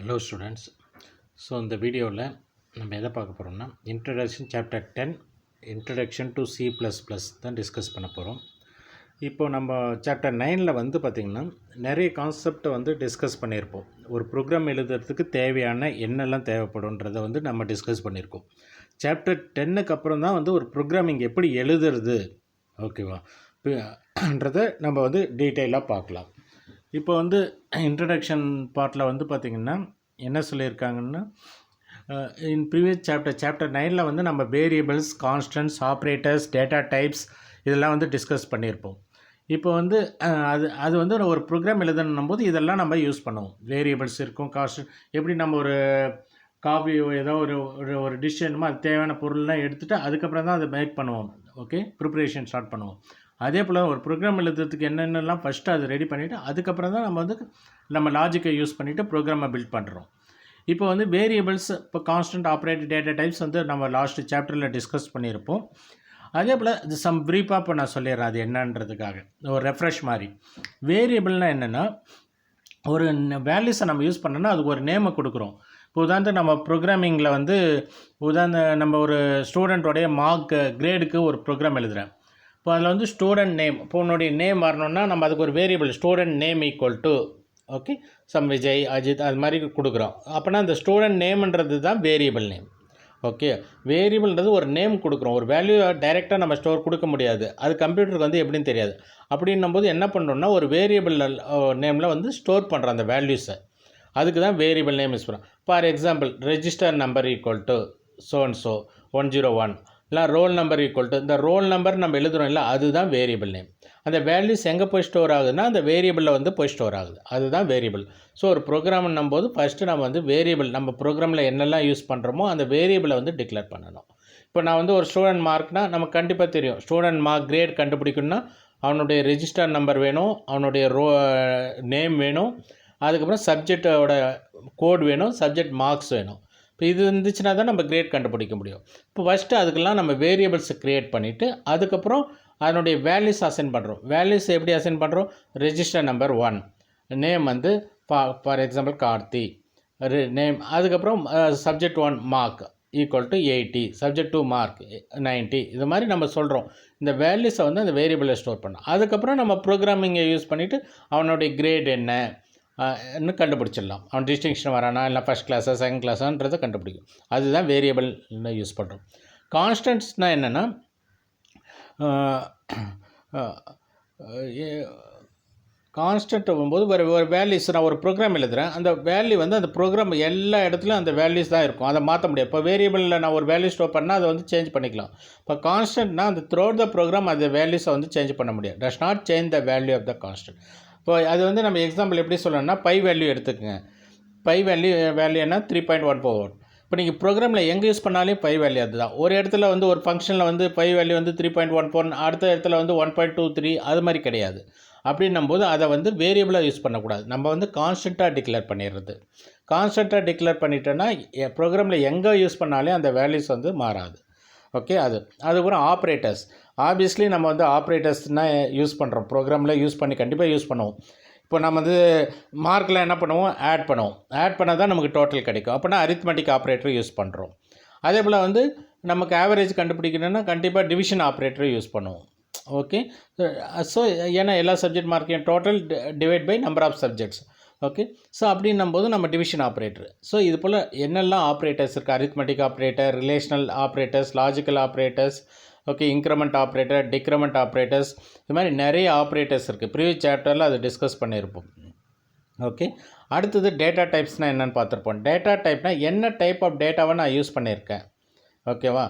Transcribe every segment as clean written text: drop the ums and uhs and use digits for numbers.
Hello students. So இந்த வீடியோவில் நம்ம எதை பார்க்க போகிறோம்னா introduction chapter 10 introduction to C++ தான் டிஸ்கஸ் பண்ண போகிறோம். இப்போது நம்ம சாப்டர் 9ல் வந்து பார்த்திங்கன்னா நிறைய கான்செப்டை வந்து டிஸ்கஸ் பண்ணியிருப்போம். ஒரு ப்ரோக்ராம் எழுதுறதுக்கு தேவையான என்னெல்லாம் தேவைப்படுன்றதை வந்து நம்ம டிஸ்கஸ் பண்ணியிருக்கோம். சாப்டர் 10க்கு அப்புறம் தான் வந்து ஒரு ப்ரோக்ராமிங் எப்படி எழுதுறது ஓகேவா ன்றதை நம்ம வந்து டீட்டெயிலாக பார்க்கலாம். இப்போ வந்து இன்ட்ரடக்ஷன் பார்ட்டில் வந்து பார்த்திங்கன்னா என்ன சொல்லியிருக்காங்கன்னா இன் ப்ரீவியஸ் சாப்டர் 9ல் வந்து நம்ம variables, constants, operators, data types இதெல்லாம் வந்து டிஸ்கஸ் பண்ணியிருப்போம். இப்போ வந்து அது வந்து ஒரு ப்ரோக்ராம் எழுதணும் போது இதெல்லாம் நம்ம யூஸ் பண்ணுவோம். வேரியபிள்ஸ் இருக்கும், கான்ஸ்டன்ட், எப்படி நம்ம ஒரு காஃபி ஏதோ ஒரு டிஷ் வேணுமோ அது தேவையான பொருள்லாம் எடுத்துகிட்டு அதுக்கப்புறம் தான் அதை மேக் பண்ணுவோம். ஓகே, ப்ரிப்ரேஷன் ஸ்டார்ட் பண்ணுவோம். அதே போல் ஒரு ப்ரோக்ராம் எழுதுறதுக்கு என்னென்னலாம் ஃபஸ்ட்டு அதை ரெடி பண்ணிவிட்டு அதுக்கப்புறம் தான் நம்ம லாஜிக்கை யூஸ் பண்ணிவிட்டு ப்ரோக்ராமை பில்ட் பண்ணுறோம். இப்போ வந்து வேரியபிள்ஸ், இப்போ கான்ஸ்டன்ட், ஆப்ரேட்டர், டேட்டா டைப்ஸ் வந்து நம்ம லாஸ்ட்டு சாப்டரில் டிஸ்கஸ் பண்ணியிருப்போம். அதே போல் இது சம் ப்ரீஃபாக இப்போ நான் சொல்லிடுறேன் அது என்னன்றதுக்காக ஒரு ரெஃப்ரெஷ் மாதிரி. வேரியபிள்னால் என்னென்னா ஒரு வேல்யூஸை நம்ம யூஸ் பண்ணோன்னா அதுக்கு ஒரு நேமை கொடுக்குறோம். இப்போ உதாரணத்துக்கு நம்ம ப்ரோக்ராமிங்கில் வந்து நம்ம ஒரு ஸ்டூடெண்ட்டோடைய மார்க் கிரேடுக்கு ஒரு ப்ரோக்ராம் எழுதுகிறேன். இப்போ அதில் வந்து ஸ்டூடெண்ட் நேம், இப்போ உன்னுடைய நேம் வரணுன்னா நம்ம அதுக்கு ஒரு variable student name equal to okay some Vijay, Ajith அது மாதிரி கொடுக்குறோம். அப்போனா அந்த ஸ்டூடெண்ட் நேம்ன்றது தான் வேரியபிள் நேம். ஓகே, வேரியபிள்ன்றது ஒரு நேம் கொடுக்குறோம். ஒரு வேல்யூ டைரெக்டாக நம்ம ஸ்டோர் கொடுக்க முடியாது, அது கம்ப்யூட்டருக்கு வந்து எப்படின்னு தெரியாது. அப்படின்னும் போது என்ன பண்ணுறோம்னா ஒரு வேரியபிள் நேமில் வந்து ஸ்டோர் பண்ணுறோம் அந்த வேல்யூஸை. அதுக்கு தான் வேரியபிள் நேம் யூஸ் பண்ணுறோம். For example register number equal to so and so 101, இல்லை ரோல் நம்பர் ஈக்குவல் டு இந்த ரோல் நம்பர் நம்ம எழுதுகிறோம் இல்லை, அதுதான் வேரியபிள் நேம். அந்த வேல்யூஸ் எங்கே போய் ஸ்டோர் ஆகுதுன்னா அந்த வேரியபிளில் வந்து போய் ஸ்டோர் ஆகுது, அதுதான் வேரியபிள். ஸோ ஒரு ப்ரோக்ராம்னும் போது ஃபஸ்ட்டு நம்ம வந்து வேரியபிள் நம்ம ப்ரோக்ராமில் என்னெல்லாம் யூஸ் பண்ணுறோமோ அந்த வேரியபிளை வந்து டிக்ளேர் பண்ணணும். இப்போ நான் வந்து ஒரு ஸ்டூடெண்ட் மார்க்னால் நமக்கு கண்டிப்பாக தெரியும் ஸ்டூடெண்ட் மார்க் கிரேட் கண்டுபிடிக்கணும்னா அவனுடைய ரெஜிஸ்டர் நம்பர் வேணும், அவனுடைய நேம் வேணும், அதுக்கப்புறம் சப்ஜெக்டோட கோட் வேணும், சப்ஜெக்ட் மார்க்ஸ் வேணும். இப்போ இது இருந்துச்சுன்னா தான் நம்ம கிரேட் கண்டுபிடிக்க முடியும். இப்போ ஃபஸ்ட்டு அதுக்கெல்லாம் நம்ம வேரியபிள்ஸை க்ரியேட் பண்ணிவிட்டு அதுக்கப்புறம் அதனுடைய வேல்யூஸ் அசைன் பண்ணுறோம். வேல்யூஸ் எப்படி அசைன் பண்ணுறோம்? ரெஜிஸ்டர் நம்பர் 1, நேம் வந்து ஃபார் எக்ஸாம்பிள் கார்த்தி நேம், அதுக்கப்புறம் subject 1 mark equal to 80, subject 2 mark 90, இது மாதிரி நம்ம சொல்கிறோம். இந்த வேல்யூஸை வந்து அந்த வேரியபிளை ஸ்டோர் பண்ணோம். அதுக்கப்புறம் நம்ம ப்ரோக்ராமிங்கை யூஸ் பண்ணிவிட்டு அவனுடைய கிரேட் என்ன இன்னும் கண்டுபிடிச்சிடலாம். அவன் டிஸ்டிங்ஷன் வரானா இல்லை ஃபஸ்ட் கிளாஸா செகண்ட் கிளாஸான்றதை கண்டுபிடிக்கும். அதுதான் வேரியபிள் யூஸ் பண்ணுறோம். கான்ஸ்டன்ட்ஸ்னால் என்னென்னா கான்ஸ்டன்ட் போகும்போது ஒரு வேல்யூஸ் நான் ஒரு ப்ரோக்ராம் எழுதுகிறேன், அந்த வேல்யூ வந்து அந்த ப்ரோக்ராம் எல்லா இடத்துலையும் அந்த வேல்யூஸ் தான் இருக்கும், அதை மாற்ற முடியாது. இப்போ வேரியபிளில் நான் ஒரு வேல்யூ ஸ்டோர் பண்ணால் அதை வந்து சேஞ்ச் பண்ணிக்கலாம். இப்போ கான்ஸ்டன்ட்னா அந்த த்ரூஅவுட் த ப்ரோக்ராம் அந்த வேல்யூஸை வந்து சேஞ்ச் பண்ண முடியாது. Does not change the value of the constant. இப்போ அது வந்து நம்ம எக்ஸாம்பிள் எப்படி சொல்லணும்னா பை வேல்யூ எடுத்துக்கோங்க. பை வேல்யூன்னா 3.141. இப்போ நீங்கள் ப்ரோக்ராமில் எங்கே யூஸ் பண்ணாலும் பை வேல்யூ அதுதான். ஒரு இடத்துல வந்து ஒரு ஃபங்க்ஷனில் வந்து பை வேல்யூ வந்து 3.14, அடுத்த இடத்துல வந்து 1.23, அது மாதிரி கிடையாது. அப்படின்னும் போது அதை வந்து வேரியபிளாக யூஸ் பண்ணக்கூடாது, நம்ம வந்து கான்ஸ்டண்ட்டாக டிக்ளேர் பண்ணிடுறது. கான்ஸ்டண்ட்டாக டிக்ளேர் பண்ணிட்டோன்னா ப்ரோக்ராமில் எங்கே யூஸ் பண்ணாலும் அந்த வேல்யூஸ் வந்து மாறாது. ஓகே, அதுக்கப்புறம் ஆப்ரேட்டர்ஸ். ஆப்வியஸ்லி நம்ம வந்து ஆப்ரேட்டர்ஸ்னால் யூஸ் பண்ணுறோம், ப்ரோக்ராமில் யூஸ் பண்ணி கண்டிப்பாக யூஸ் பண்ணுவோம். இப்போ நம்ம வந்து மார்க்கில் என்ன பண்ணுவோம்? ஆட் பண்ணால் தான் நமக்கு டோட்டல் கிடைக்கும். அப்போனா அரித்மெட்டிக் ஆப்ரேட்டர் யூஸ் பண்ணுறோம். அதே போல் வந்து நமக்கு ஆவரேஜ் கண்டுபிடிக்கணும்னா கண்டிப்பாக டிவிஷன் ஆப்ரேட்டரை யூஸ் பண்ணுவோம். ஓகே, ஸோ ஏன்னா எல்லா சப்ஜெக்ட் மார்க்கையும் total divide by number of subjects. Okay, so அப்படின்னும் போது நம்ம டிவிஷன் ஆப்ரேட்டர். ஸோ இது போல் என்னெல்லாம் ஆப்ரேட்டர்ஸ் இருக்குது? Arithmetic operator, relational operators, logical operators, okay, increment operator, decrement operators, இது மாதிரி நிறைய ஆப்ரேட்டர்ஸ் இருக்குது. ப்ரீவியஸ் சாப்டரில் அதை டிஸ்கஸ் பண்ணியிருப்போம். ஓகே, அடுத்தது டேட்டா டைப்ஸ்னால் என்னென்னு பார்த்துருப்போம். டேட்டா டைப்னால் என்ன டைப் ஆஃப் டேட்டாவை நான் யூஸ் பண்ணியிருக்கேன். ஓகேவா,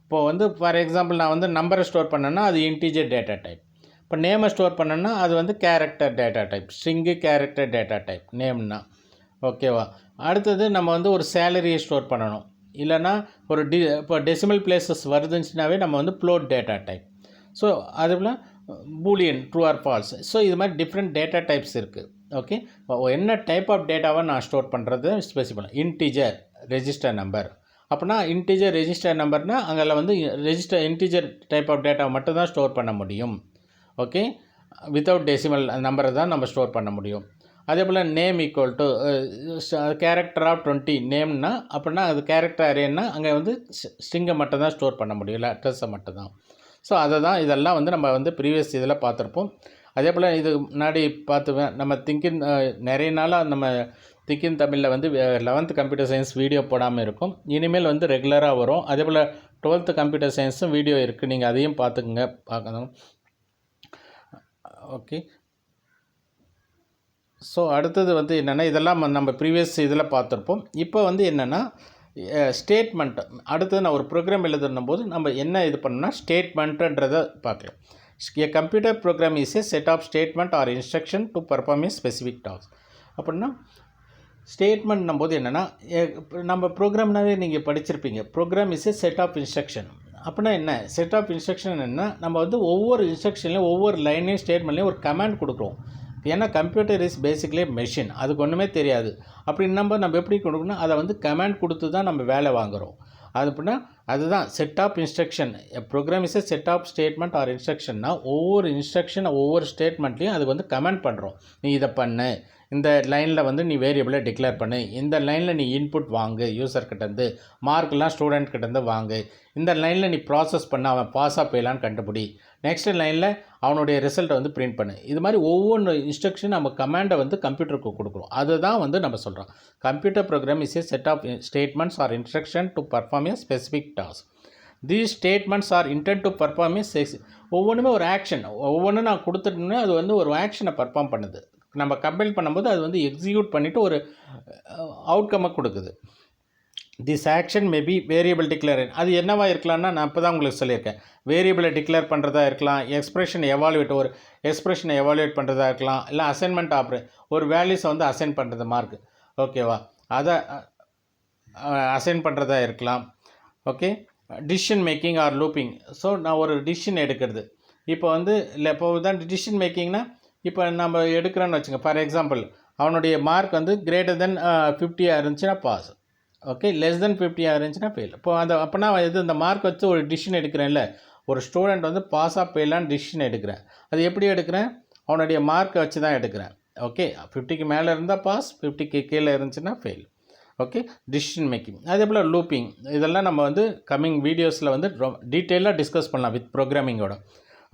இப்போது வந்து ஃபார் எக்ஸாம்பிள் நான் வந்து நம்பரை ஸ்டோர் பண்ணேன்னா அது இன்டீஜர் டேட்டா டைப். இப்போ நேமை ஸ்டோர் பண்ணேன்னா அது வந்து character data type, string character data type நேம்னா. ஓகேவா, அடுத்தது நம்ம வந்து ஒரு சேலரியை ஸ்டோர் பண்ணணும், இல்லைனா ஒரு இப்போ டெசிமல் பிளேசஸ் வருதுச்சுனாவே நம்ம வந்து ஃப்ளோட் டேட்டா டைப். ஸோ அதுபோல் Boolean true or false. So இது மாதிரி டிஃப்ரெண்ட் டேட்டா டைப்ஸ் இருக்குது. ஓகே, என்ன டைப் ஆஃப் டேட்டாவை நான் ஸ்டோர் பண்ணுறது ஸ்பெசிஃபை. இன்டீஜர் ரெஜிஸ்டர் நம்பர், அப்படின்னா இன்டீஜர் ரெஜிஸ்டர் நம்பர்னால் அங்கே வந்து இன்டீஜர் டைப் ஆஃப் டேட்டாவை மட்டும் தான் ஸ்டோர் பண்ண முடியும். ஓகே, வித்தவுட் டெசிமல் நம்பரை தான் நம்ம ஸ்டோர் பண்ண முடியும். அதே போல் name equal to character of 20 நேம்னா அப்படின்னா அது கேரக்டர் அரேன்னா அங்கே வந்து ஸ்ட்ரிங்கை மட்டும் தான் ஸ்டோர் பண்ண முடியும், இல்லை அட்ரஸை மட்டும் தான். ஸோ அதை தான் இதெல்லாம் வந்து நம்ம வந்து ப்ரீவியஸ் இதில் பார்த்துருப்போம். அதே போல் இது முன்னாடி பார்த்துவேன் நம்ம திங்கின் நிறைய நாளாக நம்ம திங்கின் தமிழில் வந்து 11th கம்ப்யூட்டர் சயின்ஸ் வீடியோ போடாமல் இருக்கும். இனிமேல் வந்து ரெகுலராக வரும். அதே போல் 12th கம்ப்யூட்டர் சயின்ஸும் வீடியோ இருக்குது, நீங்கள் அதையும் பார்க்கணும். ஓகே. ஸோ அடுத்தது வந்து என்னென்னா இதெல்லாம் நம்ம ப்ரீவியஸ் இதில் பார்த்துருப்போம். இப்போ வந்து என்னென்னா ஸ்டேட்மெண்ட், அடுத்தது நான் ஒரு ப்ரோக்ராம் எழுதுனும் போது நம்ம என்ன இது பண்ணோம்னா ஸ்டேட்மெண்ட்டுன்றதை பார்க்கலாம். A computer program is a set of statement or instruction to perform a specific task. அப்படின்னா ஸ்டேட்மெண்ட்னும் போது என்னென்னா நம்ம ப்ரோக்ராம்னாவே நீங்கள் படிச்சிருப்பீங்க. Program is a set of instruction. அப்படின்னா என்ன செட் ஆஃப் இன்ஸ்ட்ரக்ஷன் என்ன, நம்ம வந்து ஒவ்வொரு இன்ஸ்ட்ரக்ஷன்லையும் ஒவ்வொரு லைன்லையும் ஸ்டேட்மெண்ட்லையும் ஒரு கமாண்ட் கொடுக்குறோம். ஏன்னா கம்ப்யூட்டர் இஸ் பேசிக்லி மெஷின், அதுக்கு ஒன்றுமே தெரியாது. அப்படி நம்ம எப்படி கொடுக்கணும், அதை வந்து கமாண்ட் கொடுத்து தான் நம்ம வேலை வாங்குகிறோம். அது அப்படின்னா அதுதான் set of instruction. Program is a set of statement or இன்ஸ்ட்ரக்ஷன்னா ஒவ்வொரு இன்ஸ்ட்ரக்ஷன் ஒவ்வொரு ஸ்டேட்மெண்ட்லையும் அதுக்கு வந்து கமெண்ட் பண்ணுறோம். நீ இதை பண்ணு, இந்த லைனில் வந்து நீ வேரியபிளை டிக்ளேர் பண்ணு, இந்த லைனில் நீ இன்புட் வாங்கு யூசர்கிட்டேருந்து, மார்க்கெலாம் ஸ்டூடெண்ட்கிட்டேருந்து வாங்கு, இந்த லைனில் நீ ப்ராசஸ் பண்ண அவன் பாஸாக போயிடலான்னு கண்டுபிடி, நெக்ஸ்ட் லைனில் அவனுடைய ரிசல்ட்டை வந்து பிரிண்ட் பண்ணு. இது மாதிரி ஒவ்வொன்று இன்ஸ்ட்ரக்ஷன் நம்ம கமாண்டை வந்து கம்ப்யூட்டருக்கு கொடுக்குறோம். அதுதான் வந்து நம்ம சொல்கிறோம் computer program is a set of statements or instruction to perform a specific task. These statements are intent to perform a ஒவ்வொன்றுமே ஒரு ஆக்ஷன், ஒவ்வொன்றும் நான் கொடுத்துட்டோன்னா அது வந்து ஒரு ஆக்ஷனை பர்ஃபார்ம் பண்ணுது. நம்ம கம்பைல் பண்ணும்போது அது வந்து எக்ஸிக்யூட் பண்ணிவிட்டு ஒரு அவுட்கம்மை கொடுக்குது. This action maybe variable declare. அது என்னவா இருக்கலாம்னா நான் இப்போ தான் உங்களுக்கு சொல்லியிருக்கேன். வேரியபிளை டிக்ளேர் பண்ணுறதா இருக்கலாம், எக்ஸ்பிரஷன் எவாலுவேட் ஒரு எக்ஸ்பிரஷனை எவாலுவேட் பண்ணுறதா இருக்கலாம், இல்லை அசைன்மெண்ட் ஒரு வேல்யூஸை வந்து அசைன் பண்ணுறது மார்க், ஓகேவா, அதை அசைன் பண்ணுறதா இருக்கலாம். Okay. Decision making or looping. So நான் ஒரு டிசிஷன் எடுக்கிறது. இப்போ வந்து இல்லை இப்போ தான் டிசிஷன் மேக்கிங்னா இப்போ நம்ம எடுக்கிறோன்னு வச்சுங்க. ஃபார் எக்ஸாம்பிள் அவனுடைய மார்க் வந்து கிரேட்டர் தென் 50 இருந்துச்சுன்னா பாஸ், ஓகே, லெஸ் தென் 50 இருந்துச்சுன்னா ஃபெயில். இப்போ அப்போனா இந்த மார்க் வச்சு ஒரு டிசிஷன் எடுக்கிறேன்ல, ஒரு ஸ்டூடெண்ட் வந்து பாஸாக ஃபெயிலான்னு டிசிஷன் எடுக்கிறேன். அது எப்படி எடுக்கிறேன், அவனுடைய மார்க்கை வச்சு தான் எடுக்கிறேன். ஓகே, 50க்கு மேலே இருந்தால் பாஸ், 50க்கு கீழே இருந்துச்சுன்னா ஃபெயில். Okay, decision making. அதே போல் லூப்பிங், இதெல்லாம் நம்ம வந்து கம்மிங் வீடியோஸில் வந்து டீட்டெயிலாக டிஸ்கஸ் பண்ணலாம் வித் ப்ரோக்ராமிங்கோட.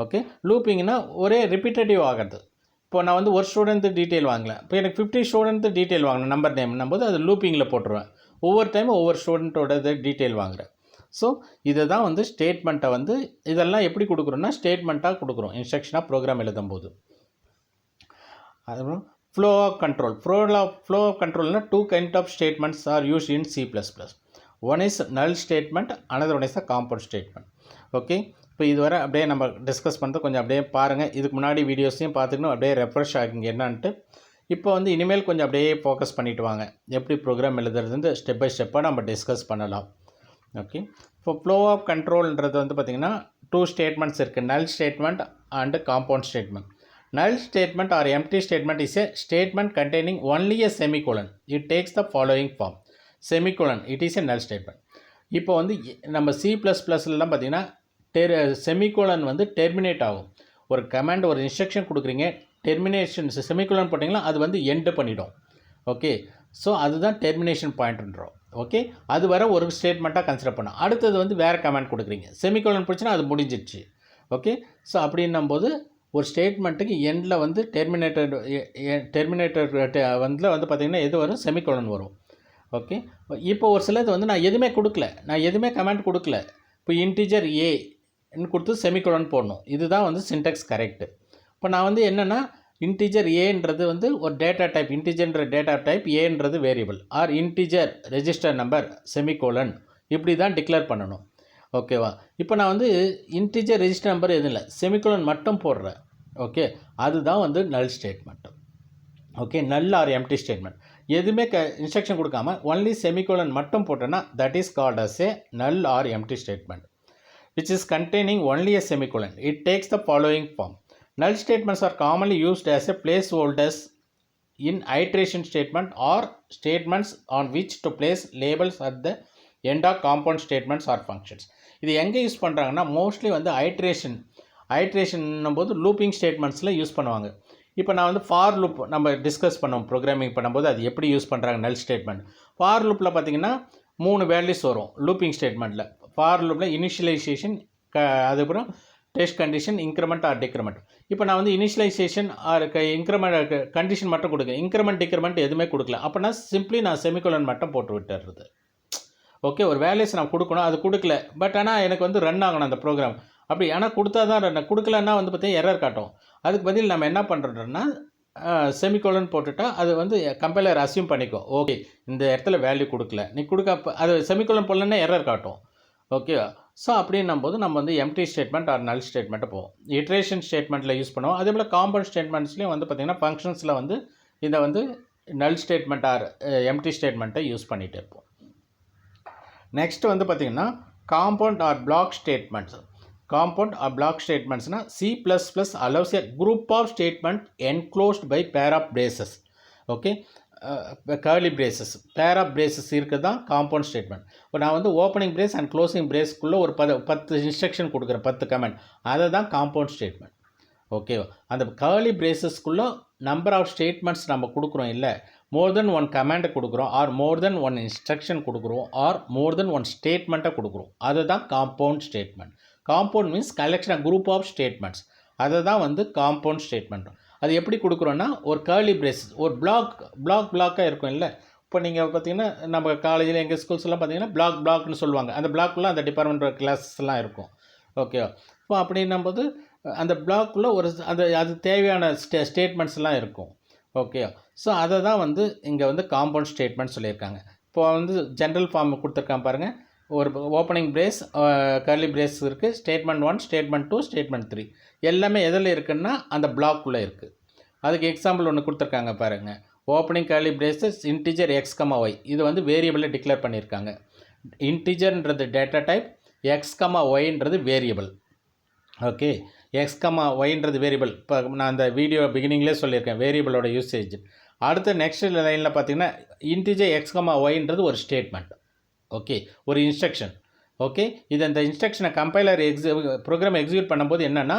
ஓகே, லூப்பிங்னா ஒரே ரிப்பீட்டேட்டிவ் ஆகிறது. இப்போ நான் வந்து ஒரு ஸ்டூடெண்ட்டு டீட்டெயில் வாங்கலாம், இப்போ எனக்கு 50 ஸ்டூடெண்ட்டு டீட்டெயில் வாங்கினேன் நம்பர் நேம்னும் போது அது லூப்பிங்கில் போட்டுருவேன். ஒவ்வொரு டைமும் ஒவ்வொரு ஸ்டூடெண்ட்டோட டீட்டெயில் வாங்குகிறேன். ஸோ இதை தான் வந்து ஸ்டேட்மெண்ட்டை வந்து இதெல்லாம் எப்படி கொடுக்குறோன்னா ஸ்டேட்மெண்ட்டாக கொடுக்குறோம் இன்ஸ்ட்ரக்ஷனாக ப்ரோக்ராம் எழுதும்போது. அதுக்கப்புறம் flow of control. Flow of கண்ட்ரோல்னால் 2 kind of statements are used in C++. One is null statement, another one is a compound statement. Okay, இப்போ இதுவரை அப்படியே நம்ம டிஸ்கஸ் பண்ணுறது கொஞ்சம் அப்படியே பாருங்கள். இதுக்கு முன்னாடி வீடியோஸையும் பார்த்துக்கணும், அப்படியே ரெஃப்ரெஷ் ஆகுங்க என்னான்ட்டு. இப்போ வந்து இனிமேல் கொஞ்சம் அப்படியே ஃபோக்கஸ் பண்ணிவிட்டு வாங்க, எப்படி ப்ரோக்ராம் எழுதுறது ஸ்டெப் பை ஸ்டெப்பாக நம்ம டிஸ்கஸ் பண்ணலாம். ஓகே, இப்போ ஃப்ளோ ஆஃப் கண்ட்ரோல்ன்றது வந்து பார்த்திங்கன்னா 2 ஸ்டேட்மெண்ட்ஸ் இருக்குது, நல் statement and compound statement. Null statement or empty statement is a statement containing only a semicolon. It takes the following form. Semicolon, it is a null statement. இப்போ வந்து நம்ம C++லாம் பார்த்திங்கன்னா semicolon வந்து terminate ஆகும். ஒரு கமாண்ட் ஒரு இன்ஸ்ட்ரக்ஷன் கொடுக்குறீங்க, termination semicolon போட்டிங்கன்னா அது வந்து எண்டு பண்ணிடும். ஓகே, ஸோ அதுதான் டெர்மினேஷன் பாயிண்ட்ன்றோம். ஓகே, அது வர ஒரு ஸ்டேட்மெண்ட்டாக கன்சிடர் பண்ணோம். அடுத்தது வந்து வேறு கமாண்ட் கொடுக்குறீங்க, செமிகோலன் போச்சுன்னா அது முடிஞ்சிடுச்சு. ஓகே, ஸோ அப்படின்னும் போது ஒரு ஸ்டேட்மெண்ட்டுக்கு எண்டில் வந்து டெர்மினேட்டர் வந்து பார்த்திங்கன்னா எது வரும், செமிகோலன் வரும். ஓகே, இப்போ ஒரு சிலது வந்து நான் எதுவுமே கொடுக்கல, நான் எதுவுமே கமெண்ட் கொடுக்கல, இப்போ இன்டிஜர் ஏன்னு கொடுத்து செமிகோலன் போடணும். இதுதான் வந்து சின்டெக்ஸ் கரெக்டு. இப்போ நான் வந்து என்னென்னா இன்டிஜர் ஏன்றது வந்து ஒரு டேட்டா டைப், இன்டிஜர்ன்ற டேட்டா டைப், ஏன்றது variable, or integer register number semicolon, இப்படி தான் டிக்ளேர் பண்ணணும். ஓகேவா, இப்போ நான் வந்து இன்டிஜர் ரெஜிஸ்டர் நம்பர் எதுவும் இல்லை, செமிகோலன் மட்டும் போடுறேன். ஓகே, அதுதான் வந்து null statement. Okay, null or empty statement. எதுவுமே இன்ஸ்ட்ரக்ஷன் கொடுக்காம ஒன்லி செமிகோலன் மட்டும் போட்டோன்னா that is called as a null or empty statement which is containing only a semicolon. It takes the following form. Null statements are commonly used as a placeholders in iteration statement or statements on which to place labels at the end of compound statements or functions. இது எங்கே use பண்ணுறாங்கன்னா mostly வந்து iteration போது looping ஸ்டேட்மெண்ட்ஸில் use பண்ணுவாங்க. இப்போ நான் வந்து for loop நம்ம டிஸ்கஸ் பண்ணோம் ப்ரோக்ராமிங் பண்ணும்போது அது எப்படி யூஸ் பண்ணுறாங்க நல் ஸ்டேட்மெண்ட். ஃபார் லூப்பில் பார்த்தீங்கன்னா 3 வேல்யூஸ் வரும் லூப்பிங் ஸ்டேட்மெண்ட்டில். ஃபார் லூப்பில் இனிஷியலைசேஷன், அதுக்கப்புறம் test condition, increment R decrement. இப்போ நான் வந்து இனிஷியலைசேஷன் ஆர் இன்க்ரிமெண்ட் கண்டிஷன் மட்டும் கொடுக்குறேன், இன்க்ரிமெண்ட் டிக்ரிமெண்ட் எதுவுமே கொடுக்கல. அப்போனா சிம்பிளி நான் செமிகோலன் மட்டும் போட்டு விட்டுறது. ஓகே, ஒரு வேல்யூஸ் நான் கொடுக்கணும், அது கொடுக்கல, பட் ஆனால் எனக்கு வந்து ரன் ஆகணும் அந்த ப்ரோக்ராம். அப்படி ஆனால் கொடுத்தா தான் ரன், கொடுக்கலன்னா வந்து பார்த்தீங்கன்னா எரர் காட்டும். அதுக்கு பதில் நம்ம என்ன பண்ணுறோம்னா செமிகோலன் போட்டுட்டா அது வந்து கம்பைலர் அசியூம் பண்ணிக்கோ, ஓகே இந்த இடத்துல வேல்யூ கொடுக்கல, நீ கொடுக்க அது செமிகோலன் போடலன்னா எரர் காட்டும். ஓகே, ஸோ அப்படின்னும் போது நம்ம வந்து எம்டி ஸ்டேட்மெண்ட் ஆர் நல் ஸ்டேட்மெண்ட்டை போவோம். இட்ரேஷன் ஸ்டேட்மெண்ட்டில் யூஸ் பண்ணுவோம். அதே போல் காம்பவுண்ட் ஸ்டேட்மெண்ட்ஸ்லேயும் வந்து பார்த்திங்கன்னா ஃபங்க்ஷன்ஸில் வந்து இதை வந்து நல் ஸ்டேட்மெண்ட் ஆர் எம்டி ஸ்டேட்மெண்ட்டை யூஸ் பண்ணிகிட்டு இருப்போம். நெக்ஸ்ட் வந்து பார்த்திங்கன்னா compound or block statements. Compound or block ஸ்டேட்மெண்ட்ஸ்னால் C++ allows a group of statement enclosed by pair of braces. Okay, curly braces, pair of braces இருக்குது தான் காம்பவுண்ட் ஸ்டேட்மெண்ட். இப்போ நான் வந்து ஓப்பனிங் பிரேஸ் அண்ட் க்ளோசிங் பிரேஸ்க்குள்ளே ஒரு 10 இன்ஸ்ட்ரக்ஷன் கொடுக்குறேன், 10 comment, அதை தான் காம்பவுண்ட் ஸ்டேட்மெண்ட். ஓகேவா, அந்த கர்லி பிரேசஸ்க்குள்ளே நம்பர் ஆஃப் ஸ்டேட்மெண்ட்ஸ் நம்ம கொடுக்குறோம், இல்லை மோர் தென் ஒன் கமாண்டை கொடுக்குறோம், or more than one instruction கொடுக்குறோம், ஆர் மோர் தென் ஒன் ஸ்டேட்மெண்ட்டை கொடுக்குறோம், அதுதான் compound statement. Compound means collection of group of statements, அதை தான் வந்து காம்பவுண்ட் ஸ்டேட்மெண்ட். அது எப்படி கொடுக்குறோன்னா ஒரு கர்லி பிரேசஸ், ஒரு பிளாக்காக இருக்கும் இல்லை. இப்போ நீங்கள் பார்த்தீங்கன்னா நம்ம காலேஜில் எங்கள் ஸ்கூல்ஸ்லாம் பார்த்தீங்கன்னா பிளாக்னு சொல்லுவாங்க. அந்த பிளாக்குள்ளே அந்த டிபார்ட்மெண்ட் கிளாஸஸ்லாம் இருக்கும். ஓகேவா, இப்போ அப்படின்னும்போது அந்த பிளாக்குள்ளே ஒரு அது தேவையான ஸ்டேட்மெண்ட்ஸ்லாம் இருக்கும். ஓகே, ஸோ அதை தான் வந்து இங்கே வந்து காம்பவுண்ட் ஸ்டேட்மெண்ட் சொல்லியிருக்காங்க. இப்போ வந்து ஜென்ரல் ஃபார்ம் கொடுத்துருக்கான் பாருங்கள். ஒரு ஓப்பனிங் பிரேஸ், கர்லி பிரேஸ் இருக்குது, ஸ்டேட்மெண்ட் 1, ஸ்டேட்மெண்ட் 2, ஸ்டேட்மெண்ட் 3 எல்லாமே எதில் இருக்குன்னா அந்த பிளாக்குள்ளே இருக்குது. அதுக்கு எக்ஸாம்பிள் ஒன்று கொடுத்துருக்காங்க பாருங்கள். Opening curly braces integer x, y, இது வந்து வேரியபிளில் டிக்ளேர் பண்ணியிருக்காங்க. இன்டிஜர்ன்றது டேட்டா டைப், x, yன்றது வேரியபிள். ஓகே, x, yன்றது வேரியபிள். இப்போ நான் அந்த வீடியோ பிகினிங்லேயே சொல்லியிருக்கேன் வேரியபிளோட யூசேஜ். அடுத்த நெக்ஸ்ட் லைனில் பார்த்தீங்கன்னா இன்டிஜர் x, yன்றது ஒரு ஸ்டேட்மெண்ட். ஓகே, ஒரு இன்ஸ்ட்ரக்ஷன். ஓகே, இது அந்த இன்ஸ்ட்ரக்ஷனை கம்பைலர் ப்ரோக்ராம் எக்ஸிக்யூட் பண்ணும்போது என்னென்னா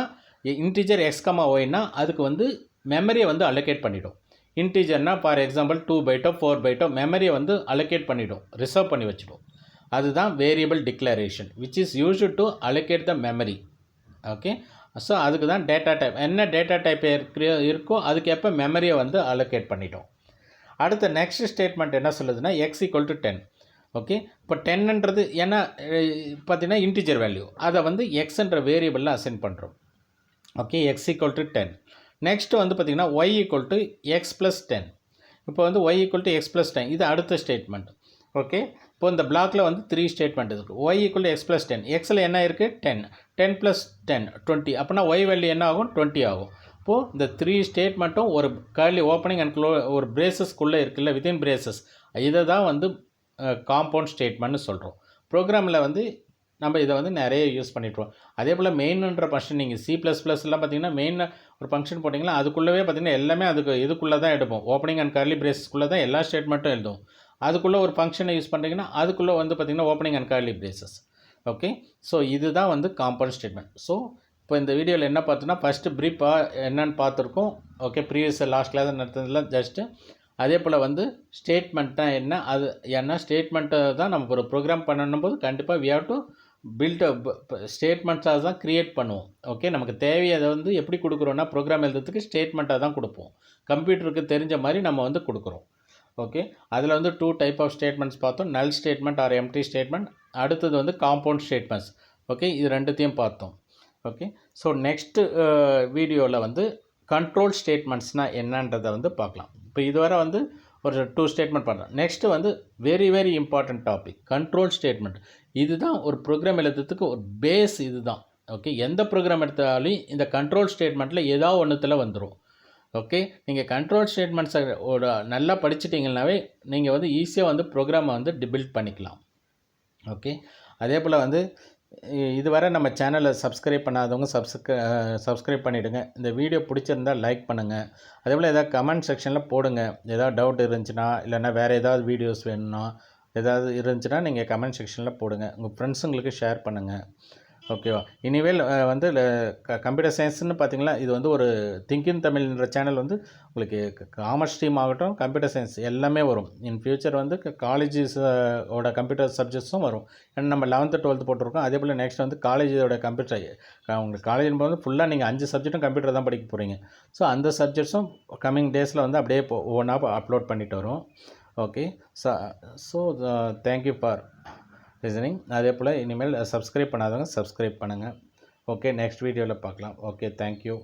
இன்டிஜர் x, yனா அதுக்கு வந்து மெமரியை வந்து அலோகேட் பண்ணிவிடும். இன்டிஜர்னா ஃபார் எக்ஸாம்பிள் 2 பைட்டோ 4 பைட்டோ மெமரியை வந்து அலோகேட் பண்ணிவிடும், ரிசர்வ் பண்ணி வச்சுடும். அதுதான் variable declaration which is used to allocate the memory. Okay, so அதுக்கு தான் டேட்டா டைப், என்ன டேட்டா டைப் இருக்கோ அதுக்கு எப்போ மெமரியை வந்து அலோகேட் பண்ணிட்டோம். அடுத்த நெக்ஸ்ட் ஸ்டேட்மெண்ட் என்ன சொல்லுதுன்னா x = 10. ஓகே, இப்போ 10ன்றது ஏன்னா பார்த்தீங்கன்னா இன்டிஜர் வேல்யூ, அதை வந்து எக்ஸ்ன்ற வேரியபிளில் அசைன் பண்ணுறோம். Okay, x = 10. நெக்ஸ்ட் வந்து பார்த்திங்கன்னா y = x + 10. இப்போ வந்து y = x + 10 இது அடுத்த ஸ்டேட்மெண்ட். ஓகே, இப்போ இந்த பிளாக்கில் வந்து 3 ஸ்டேட்மெண்ட் இருக்குது. y = x + 10, எக்ஸில் என்ன இருக்குது 10, 10 + 10 20, அப்படின்னா y வேல்யூ என்ன ஆகும் 20 ஆகும். இப்போது இந்த 3 ஸ்டேட்மெண்ட்டும் ஒரு கர்லி ஓப்பனிங் அண்ட் ஒரு பிரேசஸ்க்குள்ளே இருக்குல்ல, வித்தின் பிரேசஸ், இதை தான் வந்து காம்பவுண்ட் ஸ்டேட்மெண்ட்னு சொல்கிறோம். ப்ரோக்ராமில் வந்து நம்ம இதை வந்து நிறைய யூஸ் பண்ணிட்டுருவோம். அதே போல் மெயின்ன்ற ஃபங்க்ஷன் நீங்கள் C++லாம் பார்த்தீங்கன்னா மெயின் ஒரு ஃபங்க்ஷன் போட்டிங்கன்னா அதுக்குள்ளவே பார்த்தீங்கன்னா எல்லாமே அதுக்கு இதுக்குள்ளே தான் எடுப்போம். ஓப்பனிங் அண்ட் கர்லி பிரேசஸ்க்குள்ளே தான் எல்லா ஸ்டேட்மெண்ட்டும் எழுதுவோம். அதுக்குள்ளே ஒரு ஃபங்க்ஷனை யூஸ் பண்ணுறீங்கன்னா அதுக்குள்ளே வந்து பார்த்திங்கன்னா opening and curly braces. Okay, so இதுதான் வந்து காம்பவுண்ட் ஸ்டேட்மெண்ட். ஸோ இப்போ இந்த வீடியோவில் என்ன பார்த்தோன்னா ஃபஸ்ட்டு ப்ரீஃபாக என்னென்னு பார்த்துருக்கோம். ஓகே, ப்ரீவியஸ் லாஸ்ட் கிளாஸ் நடத்துனதில் ஜஸ்ட்டு அதே போல் வந்து ஸ்டேட்மெண்ட்னா என்ன, அது ஏன்னா ஸ்டேட்மெண்ட்டை தான் நம்ம ஒரு ப்ரோக்ராம் பண்ணணும் போது கண்டிப்பாக வி ஹேவ் டு பில்ட் ஸ்டேட்மெண்ட்ஸாக தான் க்ரியேட் பண்ணுவோம். ஓகே, நமக்கு தேவையை அதை வந்து எப்படி கொடுக்குறோன்னா ப்ரோக்ராம் எழுதுறதுக்கு ஸ்டேட்மெண்ட்டாக தான் கொடுப்போம். கம்ப்யூட்டருக்கு தெரிஞ்ச மாதிரி நம்ம வந்து கொடுக்குறோம். ஓகே, அதில் வந்து 2 டைப் ஆஃப் ஸ்டேட்மெண்ட்ஸ் பார்த்தோம், நல் ஸ்டேட்மெண்ட் ஆர் எம்டி ஸ்டேட்மெண்ட். அடுத்தது வந்து காம்பவுண்ட் ஸ்டேட்மெண்ட்ஸ். ஓகே, இது ரெண்டுத்தையும் பார்த்தோம். ஓகே, ஸோ நெக்ஸ்ட்டு வீடியோவில் வந்து கண்ட்ரோல் ஸ்டேட்மெண்ட்ஸ்னால் என்னன்றதை வந்து பார்க்கலாம். இப்போ இதுவரை வந்து ஒரு 2 ஸ்டேட்மெண்ட் பண்ணுறோம். நெக்ஸ்ட்டு வந்து very important topic control statement. இதுதான் ஒரு ப்ரோக்ராம் எழுதுறதுக்கு ஒரு பேஸ் இது தான். ஓகே, எந்த ப்ரோக்ராம் எடுத்தாலும் இந்த கண்ட்ரோல் ஸ்டேட்மெண்ட்டில் ஏதாவது ஒன்றுத்தில் வந்துடும். ஓகே, நீங்கள் கண்ட்ரோல் ஸ்டேட்மெண்ட்ஸை நல்லா படிச்சிட்டிங்கனாவே நீங்கள் வந்து ஈஸியாக வந்து ப்ரோக்ராமை வந்து பில்ட் பண்ணிக்கலாம். ஓகே, அதே போல் வந்து இதுவரை நம்ம சேனலை சப்ஸ்கிரைப் பண்ணாதவங்க சப்ஸ்கிரைப் பண்ணிவிடுங்க. இந்த வீடியோ பிடிச்சிருந்தால் லைக் பண்ணுங்கள். அதே போல் ஏதாவது கமெண்ட் செக்ஷனில் போடுங்க. ஏதாவது டவுட் இருந்துச்சுன்னா, இல்லைன்னா வேறு ஏதாவது வீடியோஸ் வேணும்னா ஏதாவது இருந்துச்சுன்னா நீங்கள் கமெண்ட் செக்ஷனில் போடுங்க. உங்கள் ஃப்ரெண்ட்ஸுங்களுக்கு ஷேர் பண்ணுங்கள். ஓகேவா? இனிமேல் வந்து கம்ப்யூட்டர் சயின்ஸ்னு பார்த்தீங்கன்னா, இது வந்து ஒரு திங்கின் தமிழ்ன்ற சேனல் வந்து உங்களுக்கு காமர்ஸ் ஸ்ட்ரீம் ஆகட்டும், கம்ப்யூட்டர் சயின்ஸ் எல்லாமே வரும். இன் ஃபியூச்சர் வந்து காலேஜஸ் ஓட கம்ப்யூட்டர் சப்ஜெக்ட்ஸும் வரும். ஏன்னா நம்ம 11th 12th போட்டிருக்கோம். அதேபோல் நெக்ஸ்ட் வந்து காலேஜோட கம்ப்யூட்டர் உங்களுக்கு காலேஜ் போது ஃபுல்லாக நீங்கள் 5 சப்ஜெக்ட்டும் கம்ப்யூட்டர் தான் படிக்க போகிறீங்க. ஸோ அந்த சப்ஜெக்ட்ஸும் கம்மிங் டேஸில் வந்து அப்படியே ஒவ்வொன்றா அப்லோட் பண்ணிட்டு வரும். Okay. So thank you for listening. அதே போல் இனிமேல் சப்ஸ்கிரைப் பண்ணாதவங்க சப்ஸ்கிரைப் பண்ணுங்கள். ஓகே, நெக்ஸ்ட் வீடியோவில் பார்க்கலாம். Okay, thank you.